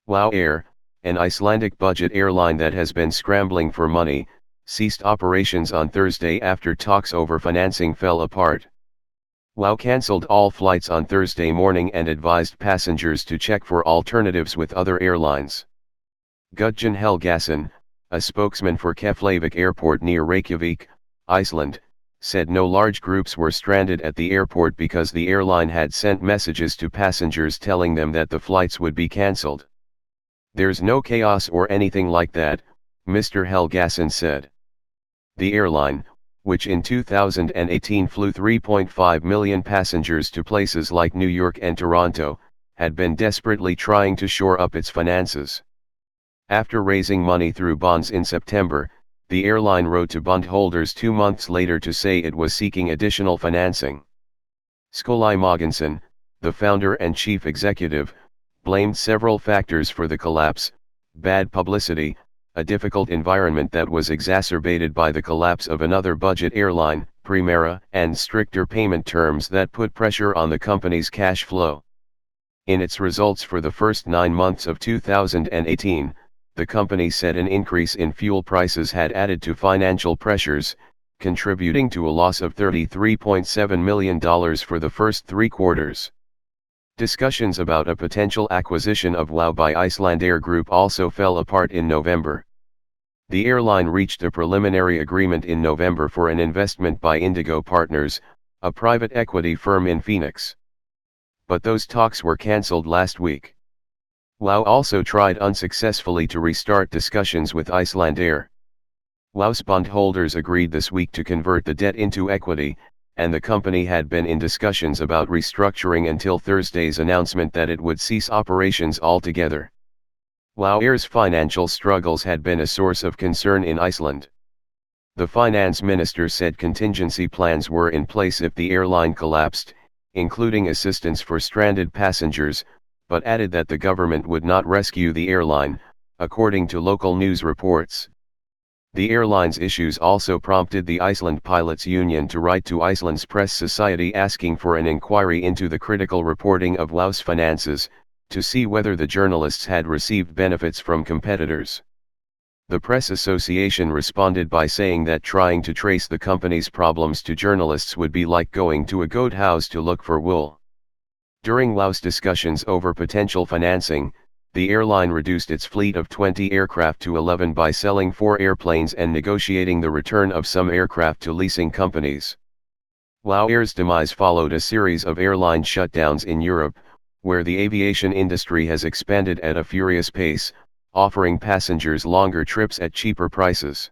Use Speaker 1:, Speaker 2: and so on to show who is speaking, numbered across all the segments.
Speaker 1: WOW Air, an Icelandic budget airline that has been scrambling for money, ceased operations on Thursday after talks over financing fell apart. WOW cancelled all flights on Thursday morning and advised passengers to check for alternatives with other airlines. Gudjon Helgason, a spokesman for Keflavik Airport near Reykjavik, Iceland, said no large groups were stranded at the airport because the airline had sent messages to passengers telling them that the flights would be cancelled. "There's no chaos or anything like that," Mr. Helgason said. The airline, which in 2018 flew 3.5 million passengers to places like New York and Toronto, had been desperately trying to shore up its finances. After raising money through bonds in September, the airline wrote to bondholders 2 months later to say it was seeking additional financing. Skúli Mogensen, the founder and chief executive, blamed several factors for the collapse: bad publicity, a difficult environment that was exacerbated by the collapse of another budget airline, Primera, and stricter payment terms that put pressure on the company's cash flow. In its results for the first 9 months of 2018, the company said an increase in fuel prices had added to financial pressures, contributing to a loss of $33.7 million for the first 3 quarters. Discussions about a potential acquisition of WOW by Icelandair Group also fell apart in November. The airline reached a preliminary agreement in November for an investment by Indigo Partners, a private equity firm in Phoenix. But those talks were cancelled last week. WOW also tried unsuccessfully to restart discussions with Icelandair. WOW's bondholders agreed this week to convert the debt into equity, and the company had been in discussions about restructuring until Thursday's announcement that it would cease operations altogether. WOW Air's financial struggles had been a source of concern in Iceland. The finance minister said contingency plans were in place if the airline collapsed, including assistance for stranded passengers, but added that the government would not rescue the airline, according to local news reports. The airline's issues also prompted the Iceland Pilots Union to write to Iceland's Press Society asking for an inquiry into the critical reporting of WOW's finances, to see whether the journalists had received benefits from competitors. The Press Association responded by saying that trying to trace the company's problems to journalists would be like going to a goat house to look for wool. During WOW's discussions over potential financing, the airline reduced its fleet of 20 aircraft to 11 by selling 4 airplanes and negotiating the return of some aircraft to leasing companies. WOW Air's demise followed a series of airline shutdowns in Europe, where the aviation industry has expanded at a furious pace, offering passengers longer trips at cheaper prices.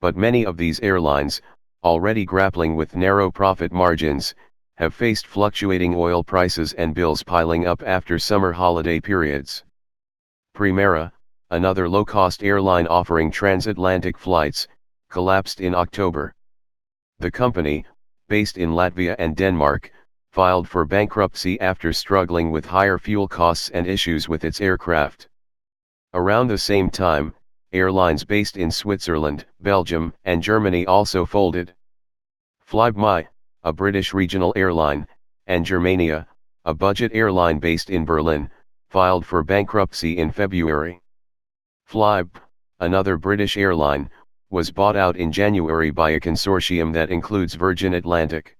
Speaker 1: But many of these airlines, already grappling with narrow profit margins, have faced fluctuating oil prices and bills piling up after summer holiday periods. Primera, another low-cost airline offering transatlantic flights, collapsed in October. The company, based in Latvia and Denmark, filed for bankruptcy after struggling with higher fuel costs and issues with its aircraft. Around the same time, airlines based in Switzerland, Belgium, and Germany also folded. Flybe, a British regional airline, and Germania, a budget airline based in Berlin, filed for bankruptcy in February. Flybe, another British airline, was bought out in January by a consortium that includes Virgin Atlantic.